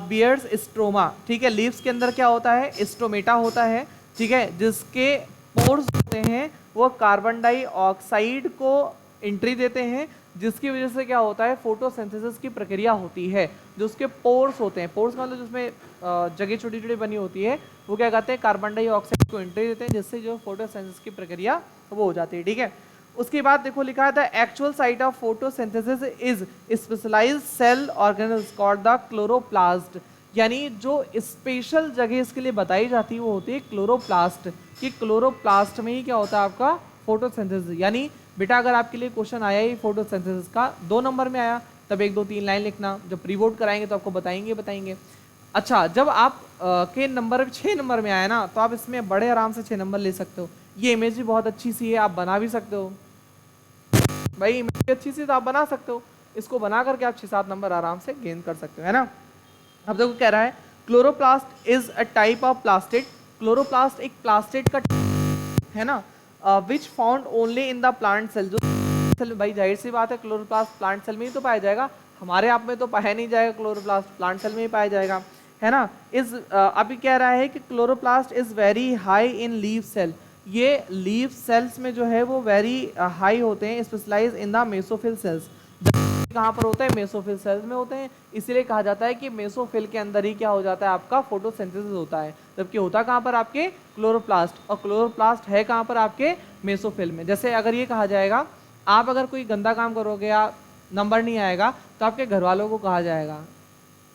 बियर्स स्ट्रोमा, ठीक है, लीव्स के अंदर क्या होता है, स्ट्रोमेटा होता है, ठीक है, जिसके पोर्स होते हैं वो कार्बन डाइऑक्साइड को एंट्री देते हैं, जिसकी वजह से क्या होता है, फोटोसिंथेसिस की प्रक्रिया होती है। जो उसके पोर्स होते हैं, पोर्स मतलब जिसमें जगह छोटी छोटी बनी होती है, वो क्या कहते हैं, कार्बन डाइऑक्साइड को एंट्री देते हैं, जिससे जो फोटोसिंथेसिस की प्रक्रिया वो हो जाती है, ठीक है। उसके बाद देखो लिखा है the actual site of photosynthesis is specialized cell organelles called the chloroplast, यानी जो स्पेशल जगह इसके लिए बताई जाती है वो होती है क्लोरोप्लास्ट, कि क्लोरोप्लास्ट में ही क्या होता है आपका फोटोसिंथेसिस। यानी बेटा अगर आपके लिए क्वेश्चन आया ही फोटोसिंथेसिस का 2 नंबर में आया, तब 1 2 3 लाइन लिखना, जब प्री बोर्ड कराएंगे तो आपको बताएंगे। अच्छा, जब आप के नंबर 6 नंबर में आया ना, तो आप इसमें बड़े आराम से 6 नंबर ले सकते हो। ये इमेज भी बहुत अच्छी सी है, आप बना भी सकते हो भाई, इमेज अच्छी सी तो आप बना सकते हो, इसको बना करके आप 6-7 नंबर आराम से गेन कर सकते हो, है ना। अब देखो कह रहा है chloroplast is a type of plastid, chloroplast एक प्लास्टिड का है ना, which found only in the plant cell. जो सेल, भाई जाहिर सी बात है क्लोरोप्लास्ट प्लांट सेल में ही तो पाया जाएगा, हमारे आप में तो पाया नहीं जाएगा, क्लोरोप्लास्ट प्लांट सेल में ही पाया जाएगा, है ना। इस अभी कह रहा है कि chloroplast is very high in leave cell, ये लीव सेल्स में जो है वो वेरी हाई होते हैं, specialize in the mesophyll cells. कहाँ पर होता है, मेसोफिल सेल्स में होते हैं, इसीलिए कहा जाता है कि मेसोफिल के अंदर ही क्या हो जाता है आपका फोटोसिंथेसिस होता है, जबकि होता कहाँ पर आपके क्लोरोप्लास्ट, और क्लोरोप्लास्ट है कहाँ पर आपके मेसोफिल में। जैसे अगर ये कहा जाएगा आप अगर कोई गंदा काम करोगे या नंबर नहीं आएगा तो आपके घर वालों को कहा जाएगा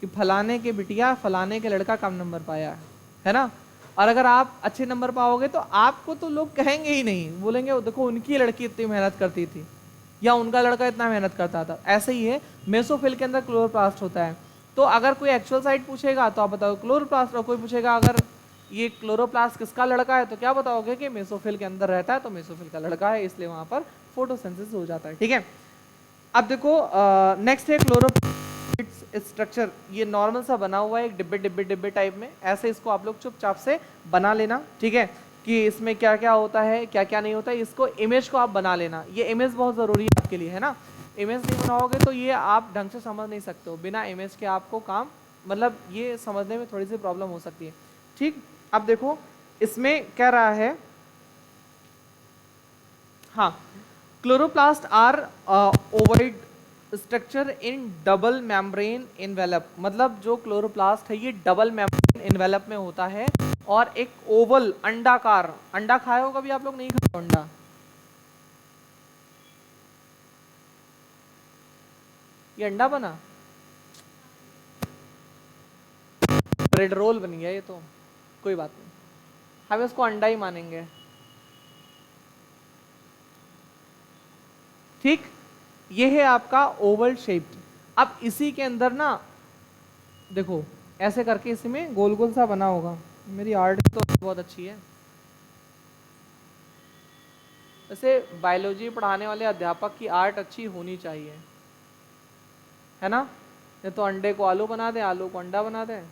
कि फलाने के बिटिया फलाने के लड़का कम नंबर पाया है ना। और अगर आप अच्छे नंबर पाओगे तो आपको तो लोग कहेंगे ही नहीं, बोलेंगे देखो उनकी लड़की इतनी मेहनत करती थी या उनका लड़का इतना मेहनत करता था। ऐसे ही है, मेसोफिल के अंदर क्लोरोप्लास्ट होता है। तो अगर कोई एक्चुअल साइट पूछेगा तो आप बताओ क्लोरोप्लास्ट, और कोई पूछेगा अगर ये क्लोरोप्लास्ट किसका लड़का है तो क्या बताओगे कि मेसोफिल के अंदर रहता है, तो मेसोफिल का लड़का है, इसलिए वहां पर फोटोसिंथेसिस हो जाता है, ठीक है। अब देखो नेक्स्ट है क्लोरोप्लास्ट स्ट्रक्चर, ये नॉर्मल सा बना हुआ है एक डिब्बे टाइप में, ऐसे इसको आप लोग चुपचाप से बना लेना, ठीक है, कि इसमें क्या क्या होता है क्या क्या नहीं होता है, इसको इमेज को आप बना लेना। ये इमेज बहुत ज़रूरी है आपके लिए, है ना। इमेज नहीं बनाओगे तो ये आप ढंग से समझ नहीं सकते हो, बिना इमेज के आपको काम मतलब ये समझने में थोड़ी सी प्रॉब्लम हो सकती है, ठीक। अब देखो इसमें कह रहा है, हाँ, chloroplast are ovoid structure in double membrane envelope, मतलब जो क्लोरोप्लास्ट है ये डबल मेम्ब्रेन इन्वेलप में होता है और एक ओवल अंडाकार, अंडा खाए हो कभी आप लोग, नहीं खाए अंडा, ये अंडा बना, ब्रेड रोल बन गया ये तो, कोई बात नहीं, हम इसको अंडा ही मानेंगे, ठीक। ये है आपका ओवल शेप्ड। अब इसी के अंदर ना देखो ऐसे करके इसमें गोल गोल सा बना होगा, मेरी आर्ट तो बहुत अच्छी है, वैसे बायोलॉजी पढ़ाने वाले अध्यापक की आर्ट अच्छी होनी चाहिए, है ना। नहीं तो अंडे को आलू बना दें, आलू को अंडा बना दें,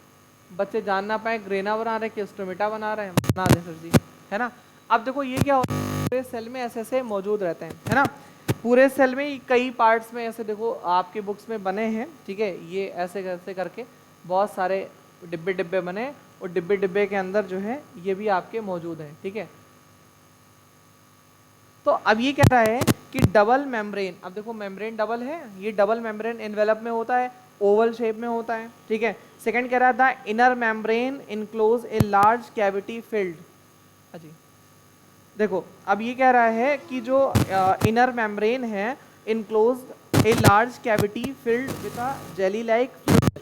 बच्चे जान ना पाए ग्रेना बना रहे कि स्टोमेटा बना रहे हैं, बना दें सर जी, है ना। अब देखो ये क्या होता है, पूरे सेल में ऐसे ऐसे मौजूद रहते हैं, है ना, पूरे सेल में कई पार्ट्स में ऐसे देखो आपके बुक्स में बने हैं, ठीक है, ये ऐसे ऐसे करके बहुत सारे डिब्बे डिब्बे बने, और डिब्बे डिब्बे के अंदर जो है ये भी आपके मौजूद है, ठीक है। तो अब ये कह रहा है कि डबल मेम्ब्रेन, अब देखो मेम्ब्रेन डबल है, ये डबल मेम्ब्रेन एनवेलप में होता है, ओवल शेप में होता है, ठीक है। सेकंड कह रहा था inner membrane enclose a large cavity filled, अजी देखो अब ये कह रहा है कि जो इनर मेम्ब्रेन है enclose a large cavity filled with a jelly like fluid,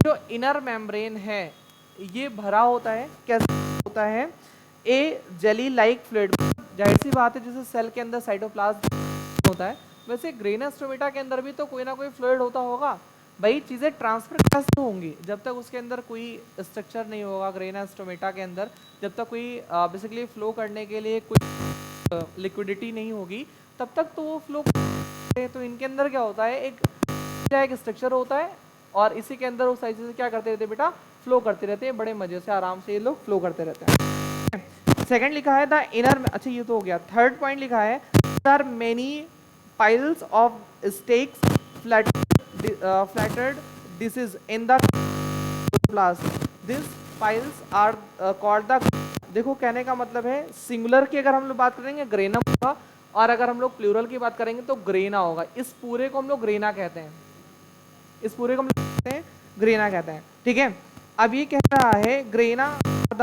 जो इनर मेम्ब्रेन है ये भरा होता है, कैसे होता है, ए जेली लाइक फ्लूइड, जाहिर सी बात है जैसे सेल के अंदर साइटोप्लाज्म होता है वैसे ग्रेना स्टोमेटा के अंदर भी तो कोई ना कोई फ्लूइड होता होगा। भाई चीज़ें ट्रांसफर कैसे होंगी, जब तक उसके अंदर कोई स्ट्रक्चर नहीं होगा ग्रेना स्टोमेटा के अंदर, जब तक कोई बेसिकली फ्लो करने के लिए कोई लिक्विडिटी नहीं होगी तब तक तो वो फ्लो, तो इनके अंदर क्या होता है एक स्ट्रक्चर होता है और इसी के अंदर वो सारी चीज़ें क्या करते रहते हैं बेटा, फ्लो करते रहते हैं, बड़े मजे से आराम से ये लोग फ्लो करते रहते हैं। सेकंड लिखा है द इनर, अच्छा ये तो हो गया। थर्ड पॉइंट लिखा है are many piles of stakes flattered dishes in the chloroplast. These piles are called the, देखो कहने का मतलब है सिंगुलर की अगर हम लोग बात करेंगे ग्रेनम होगा, और अगर हम लोग प्लूरल की बात करेंगे तो ग्रेना होगा। इस पूरे को हम लोग ग्रेना कहते हैं, इस पूरे को हम लोग कहते हैं ग्रेना कहते हैं, ठीक है। अब ये कह रहा है grana the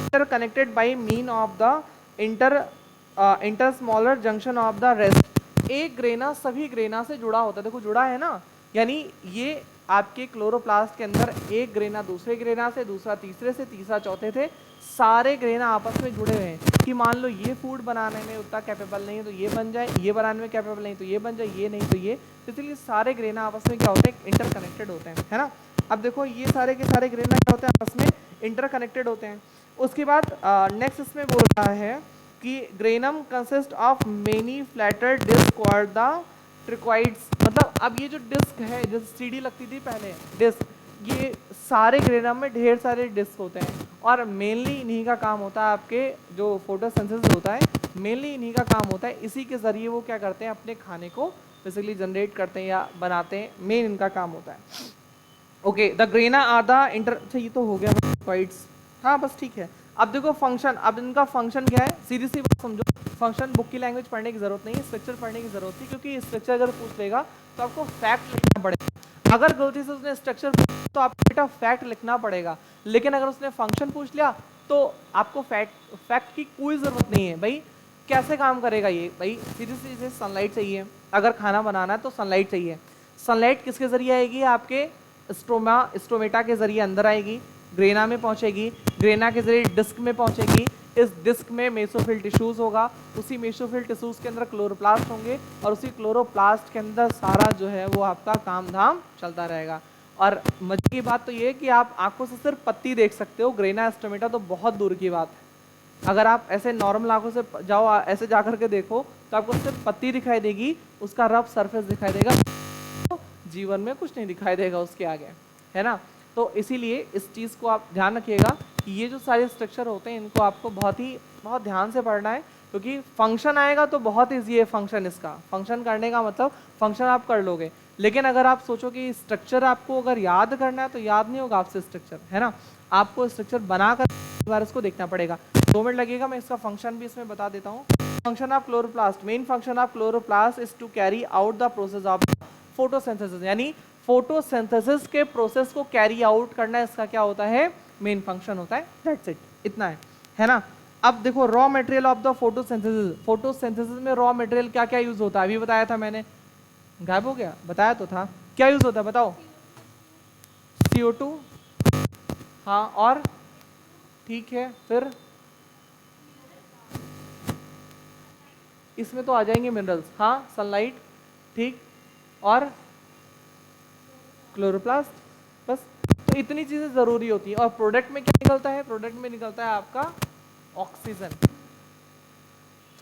interconnected by mean of the inter smaller junction of the rest। एक ग्रेना सभी ग्रेना से जुड़ा होता है, देखो जुड़ा है ना, यानी ये आपके क्लोरोप्लास्ट के अंदर एक ग्रेना दूसरे ग्रेना से, दूसरा तीसरे से, तीसरा चौथे से, सारे ग्रेना आपस में जुड़े हुए हैं कि मान लो ये फूड बनाने में उतना कैपेबल नहीं है तो ये बन जाए, ये बनाने में कैपेबल नहीं तो ये बन जाए, ये नहीं तो ये, इसलिए सारे ग्रेना आपस में क्या होते हैं, इंटरकनेक्टेड होते हैं, है ना। अब देखो ये सारे के सारे ग्रेना क्या होते हैं, आपस में इंटरकनेक्टेड होते हैं। उसके बाद नेक्स्ट इसमें बोल रहा है कि granum consist of many flatter disc called the thylakoids. मतलब अब ये जो डिस्क है, जैसे सीडी लगती थी पहले डिस्क, ये सारे ग्रेनम में ढेर सारे डिस्क होते हैं और मेनली इन्हीं का काम होता है, आपके जो फोटोसिंथेसिस होता है मेनली इन्हीं का काम होता है। इसी के जरिए वो क्या करते हैं, अपने खाने को बेसिकली जनरेट करते हैं या बनाते हैं, मेन इनका काम होता है। Okay, the grana are the inter, अच्छा ये तो हो गया ट्रिक्वाइड्स, हाँ बस ठीक है। अब देखो फंक्शन, अब इनका फंक्शन क्या है, सीधी सी बात समझो, फंक्शन बुक की लैंग्वेज पढ़ने की जरूरत नहीं है, स्ट्रक्चर पढ़ने की जरूरत है, क्योंकि स्ट्रक्चर अगर पूछ लेगा तो आपको फैक्ट लिखना पड़ेगा। अगर गलती से उसने स्ट्रक्चर पूछा तो आपको बेटा फैक्ट लिखना पड़ेगा, लेकिन अगर उसने फंक्शन पूछ लिया तो आपको फैक्ट की कोई जरूरत नहीं है। भाई कैसे काम करेगा ये, भाई सीधी सीधे सनलाइट चाहिए, अगर खाना बनाना है तो सनलाइट चाहिए। सनलाइट किसके जरिए आएगी, आपके स्टोमेटा के जरिए अंदर आएगी, ग्रेना में पहुंचेगी, ग्रेना के जरिए डिस्क में पहुंचेगी, इस डिस्क में मेसोफिल टिश्यूज होगा, उसी मेसोफिल टिश्यूज के अंदर क्लोरोप्लास्ट होंगे और उसी क्लोरोप्लास्ट के अंदर सारा जो है वो आपका काम धाम चलता रहेगा। और मजे की बात तो ये है कि आप आंखों से सिर्फ पत्ती देख सकते हो, ग्रेना स्टोमेटा तो बहुत दूर की बात है। अगर आप ऐसे नॉर्मल आंखों से जाओ, ऐसे जा करके देखो तो आपको सिर्फ पत्ती दिखाई देगी, उसका रफ सरफेस दिखाई देगा, तो जीवन में कुछ नहीं दिखाई देगा उसके आगे, है ना। तो इसीलिए इस चीज़ को आप ध्यान रखिएगा कि ये जो सारे स्ट्रक्चर होते हैं इनको आपको बहुत ध्यान से पढ़ना है, क्योंकि फंक्शन आएगा तो बहुत ईजी है फंक्शन, इसका फंक्शन करने का मतलब फंक्शन आप कर लोगे, लेकिन अगर आप सोचो कि स्ट्रक्चर आपको अगर याद करना है तो याद नहीं होगा आपसे स्ट्रक्चर, है ना। आपको स्ट्रक्चर बनाकर एक बार इसको देखना पड़ेगा। 2 मिनट लगेगा, मैं इसका फंक्शन भी इसमें बता देता हूँ। Function of chloroplast, main function of chloroplast is to carry out the process of photosynthesis, यानी फोटोसिंथेसिस के प्रोसेस को कैरी आउट करना इसका क्या होता है, मेन फंक्शन होता है। दैट्स इट, इतना है ना। अब देखो raw material of the photosynthesis, photosynthesis में रॉ मटेरियल क्या क्या यूज होता है, अभी बताया था मैंने, गायब हो गया, बताया तो था, क्या यूज होता है बताओ, CO2, हाँ और ठीक है, फिर इसमें तो आ जाएंगे मिनरल्स, हाँ सनलाइट, ठीक, और क्लोरोप्लास्ट, बस। तो इतनी चीजें जरूरी होती है। और प्रोडक्ट में क्या निकलता है, प्रोडक्ट में निकलता है आपका ऑक्सीजन,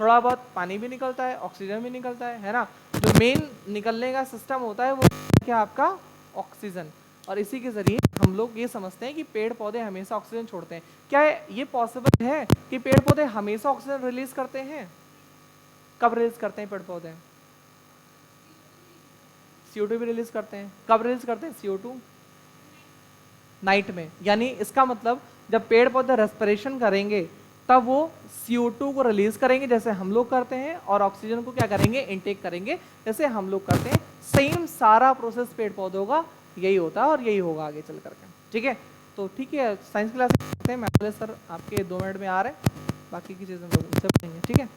थोड़ा बहुत पानी भी निकलता है, ऑक्सीजन भी निकलता है ना। जो मेन निकलने का सिस्टम होता है वो क्या, आपका ऑक्सीजन। और इसी के जरिए हम लोग ये समझते हैं कि पेड़ पौधे हमेशा ऑक्सीजन छोड़ते हैं। क्या ये पॉसिबल है कि पेड़ पौधे हमेशा ऑक्सीजन रिलीज करते हैं? कब रिलीज करते हैं पेड़ पौधे? CO2 भी रिलीज करते हैं। कब रिलीज करते हैं CO2? नाइट में। यानी इसका मतलब जब पेड़ पौधे रेस्पिरेशन करेंगे तब वो CO2 को रिलीज करेंगे जैसे हम लोग करते हैं, और ऑक्सीजन को क्या करेंगे, इनटेक करेंगे जैसे हम लोग करते हैं। सेम सारा प्रोसेस पेड़ पौधों का यही होता है और यही होगा आगे चल करके, ठीक है। तो ठीक है, साइंस क्लास करते हैं। मैं सर आपके 2 मिनट में आ रहे हैं, बाकी की चीज़ें हम लोग उससे पढ़ेंगे, ठीक है।